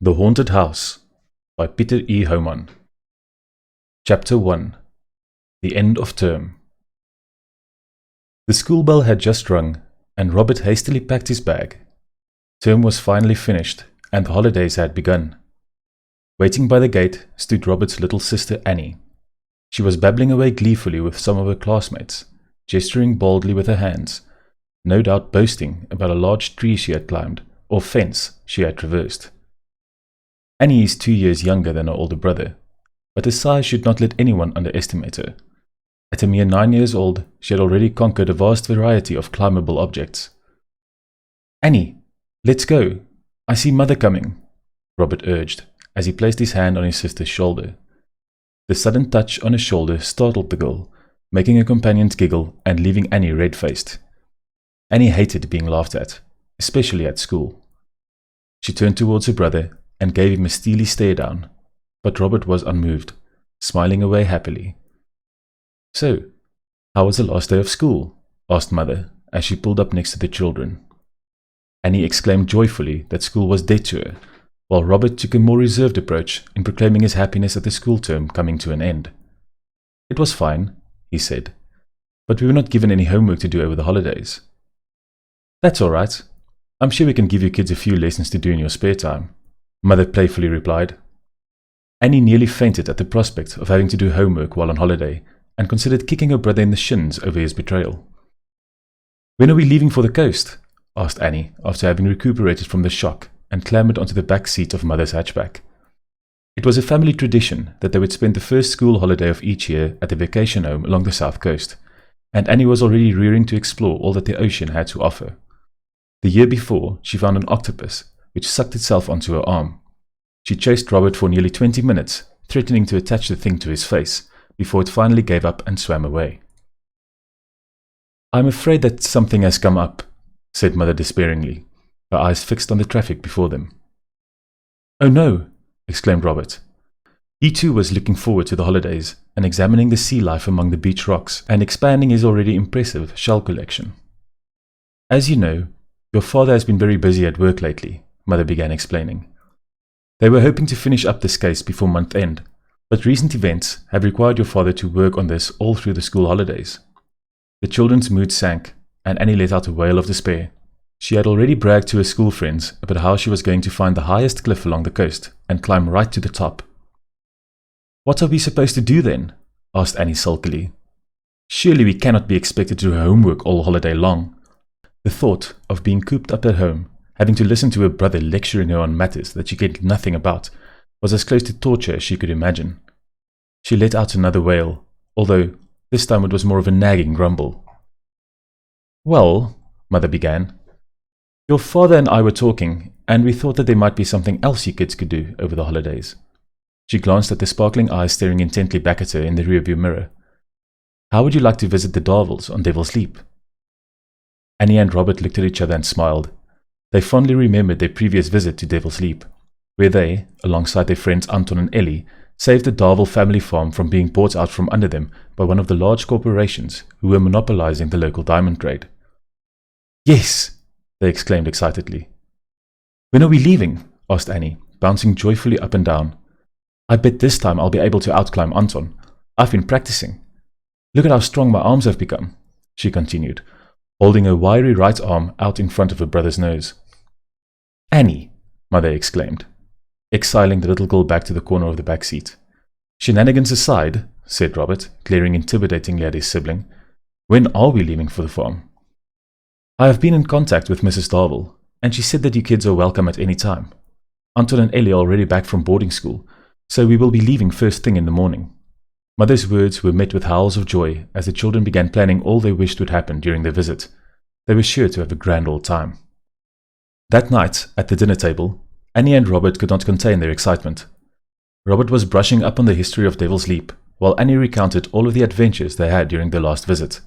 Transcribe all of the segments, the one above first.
The Haunted House by Pieter E Haumann. Chapter 1. The End of Term. The school bell had just rung, and Robert hastily packed his bag. Term was finally finished, and the holidays had begun. Waiting by the gate stood Robert's little sister Annie. She was babbling away gleefully with some of her classmates, gesturing boldly with her hands, no doubt boasting about a large tree she had climbed, or fence she had traversed. Annie is 2 years younger than her older brother, but her size should not let anyone underestimate her. At a mere 9 years old, she had already conquered a vast variety of climbable objects. "Annie, let's go. I see Mother coming," Robert urged, as he placed his hand on his sister's shoulder. The sudden touch on his shoulder startled the girl, making her companions giggle and leaving Annie red-faced. Annie hated being laughed at, especially at school. She turned towards her brother and gave him a steely stare down, but Robert was unmoved, smiling away happily. "So, how was the last day of school?" asked Mother, as she pulled up next to the children. Annie exclaimed joyfully that school was dead to her, while Robert took a more reserved approach in proclaiming his happiness at the school term coming to an end. "It was fine," he said, "but we were not given any homework to do over the holidays." "That's all right. I'm sure we can give you kids a few lessons to do in your spare time," Mother playfully replied. Annie nearly fainted at the prospect of having to do homework while on holiday, and considered kicking her brother in the shins over his betrayal. "When are we leaving for the coast?" asked Annie, after having recuperated from the shock and clambered onto the back seat of Mother's hatchback. It was a family tradition that they would spend the first school holiday of each year at the vacation home along the south coast, and Annie was already rearing to explore all that the ocean had to offer. The year before, she found an octopus, which sucked itself onto her arm. She chased Robert for nearly 20 minutes, threatening to attach the thing to his face, before it finally gave up and swam away. "I'm afraid that something has come up," said Mother despairingly, her eyes fixed on the traffic before them. "Oh no!" exclaimed Robert. He too was looking forward to the holidays and examining the sea life among the beach rocks and expanding his already impressive shell collection. "As you know, your father has been very busy at work lately," Mother began explaining. "They were hoping to finish up this case before month end, but recent events have required your father to work on this all through the school holidays." The children's mood sank, and Annie let out a wail of despair. She had already bragged to her school friends about how she was going to find the highest cliff along the coast and climb right to the top. "What are we supposed to do then?" asked Annie sulkily. "Surely we cannot be expected to do homework all holiday long." The thought of being cooped up at home, having to listen to her brother lecturing her on matters that she cared nothing about, was as close to torture as she could imagine. She let out another wail, although this time it was more of a nagging grumble. "Well," Mother began, "your father and I were talking, and we thought that there might be something else you kids could do over the holidays." She glanced at the sparkling eyes staring intently back at her in the rearview mirror. "How would you like to visit the Darvels on Devil's Leap?" Annie and Robert looked at each other and smiled. They fondly remembered their previous visit to Devil's Leap, where they, alongside their friends Anton and Ellie, saved the Darvel family farm from being bought out from under them by one of the large corporations who were monopolizing the local diamond trade. "Yes!" they exclaimed excitedly. "When are we leaving?" asked Annie, bouncing joyfully up and down. "I bet this time I'll be able to outclimb Anton. I've been practicing. Look at how strong my arms have become," she continued, holding her wiry right arm out in front of her brother's nose. "Annie!" Mother exclaimed, exiling the little girl back to the corner of the back seat. "Shenanigans aside," said Robert, glaring intimidatingly at his sibling, "when are we leaving for the farm?" "I have been in contact with Mrs. Darvel, and she said that you kids are welcome at any time. Anton and Ellie are already back from boarding school, so we will be leaving first thing in the morning." Mother's words were met with howls of joy as the children began planning all they wished would happen during their visit. They were sure to have a grand old time. That night, at the dinner table, Annie and Robert could not contain their excitement. Robert was brushing up on the history of Devil's Leap, while Annie recounted all of the adventures they had during their last visit.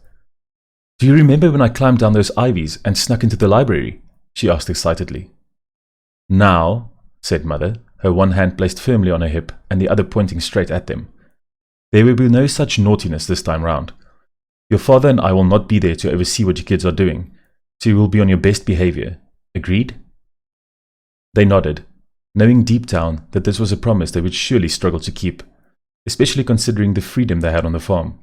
"Do you remember when I climbed down those ivies and snuck into the library?" she asked excitedly. "Now," said Mother, her one hand placed firmly on her hip and the other pointing straight at them, "there will be no such naughtiness this time round. Your father and I will not be there to oversee what you kids are doing, so you will be on your best behavior. Agreed?" They nodded, knowing deep down that this was a promise they would surely struggle to keep, especially considering the freedom they had on the farm.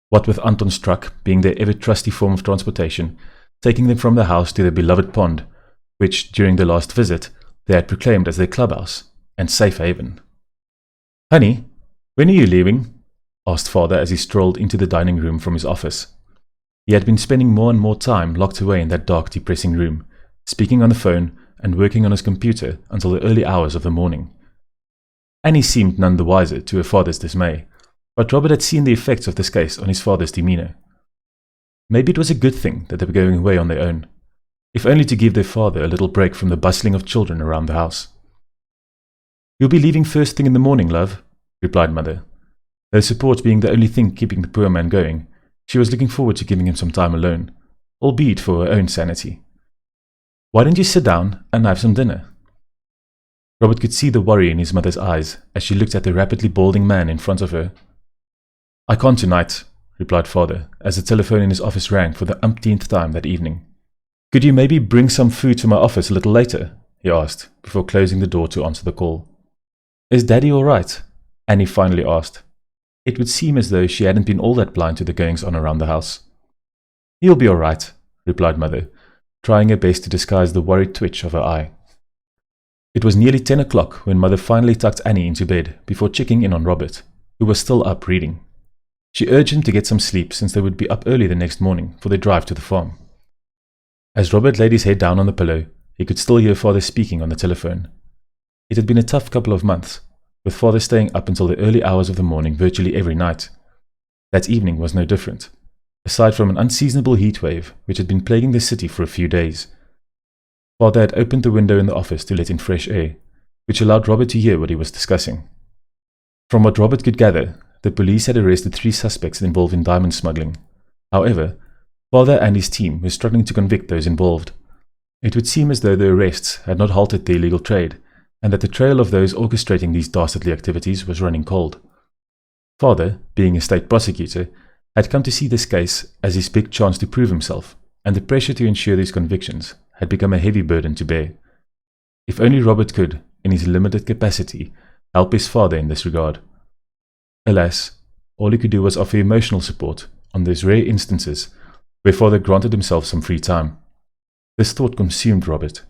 What with Anton's truck being their ever-trusty form of transportation, taking them from the house to their beloved pond, which, during their last visit, they had proclaimed as their clubhouse and safe haven. "Honey, when are you leaving?" asked Father as he strolled into the dining room from his office. He had been spending more and more time locked away in that dark, depressing room, speaking on the phone and working on his computer until the early hours of the morning. Annie seemed none the wiser to her father's dismay, but Robert had seen the effects of this case on his father's demeanour. Maybe it was a good thing that they were going away on their own, if only to give their father a little break from the bustling of children around the house. "You'll be leaving first thing in the morning, love," replied Mother. Her support being the only thing keeping the poor man going, she was looking forward to giving him some time alone, albeit for her own sanity. "Why don't you sit down and have some dinner?" Robert could see the worry in his mother's eyes as she looked at the rapidly balding man in front of her. "I can't tonight," replied Father, as the telephone in his office rang for the umpteenth time that evening. "Could you maybe bring some food to my office a little later?" he asked, before closing the door to answer the call. "Is Daddy all right?" Annie finally asked. It would seem as though she hadn't been all that blind to the goings-on around the house. "He'll be all right," replied Mother, trying her best to disguise the worried twitch of her eye. It was nearly 10 o'clock when Mother finally tucked Annie into bed before checking in on Robert, who was still up reading. She urged him to get some sleep since they would be up early the next morning for their drive to the farm. As Robert laid his head down on the pillow, he could still hear Father speaking on the telephone. It had been a tough couple of months, with Father staying up until the early hours of the morning virtually every night. That evening was no different, aside from an unseasonable heat wave which had been plaguing the city for a few days. Father had opened the window in the office to let in fresh air, which allowed Robert to hear what he was discussing. From what Robert could gather, the police had arrested 3 suspects involved in diamond smuggling. However, Father and his team were struggling to convict those involved. It would seem as though the arrests had not halted the illegal trade, and that the trail of those orchestrating these dastardly activities was running cold. Father, being a state prosecutor, had come to see this case as his big chance to prove himself, and the pressure to ensure these convictions had become a heavy burden to bear. If only Robert could, in his limited capacity, help his father in this regard. Alas, all he could do was offer emotional support on those rare instances where Father granted himself some free time. This thought consumed Robert,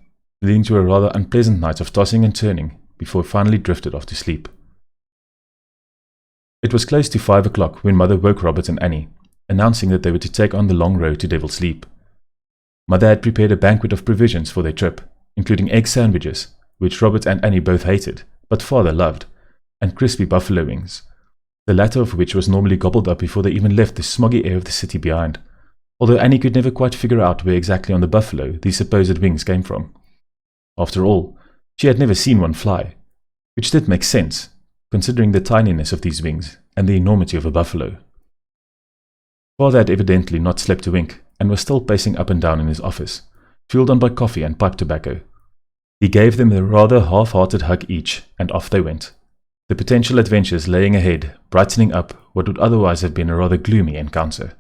leading to a rather unpleasant night of tossing and turning before he finally drifted off to sleep. It was close to 5 o'clock when Mother woke Robert and Annie, announcing that they were to take on the long road to Devil's Leap. Mother had prepared a banquet of provisions for their trip, including egg sandwiches, which Robert and Annie both hated, but Father loved, and crispy buffalo wings, the latter of which was normally gobbled up before they even left the smoggy air of the city behind, although Annie could never quite figure out where exactly on the buffalo these supposed wings came from. After all, she had never seen one fly, which did make sense, considering the tininess of these wings and the enormity of a buffalo. Father had evidently not slept a wink, and was still pacing up and down in his office, fueled on by coffee and pipe tobacco. He gave them a rather half-hearted hug each, and off they went, the potential adventures laying ahead, brightening up what would otherwise have been a rather gloomy encounter.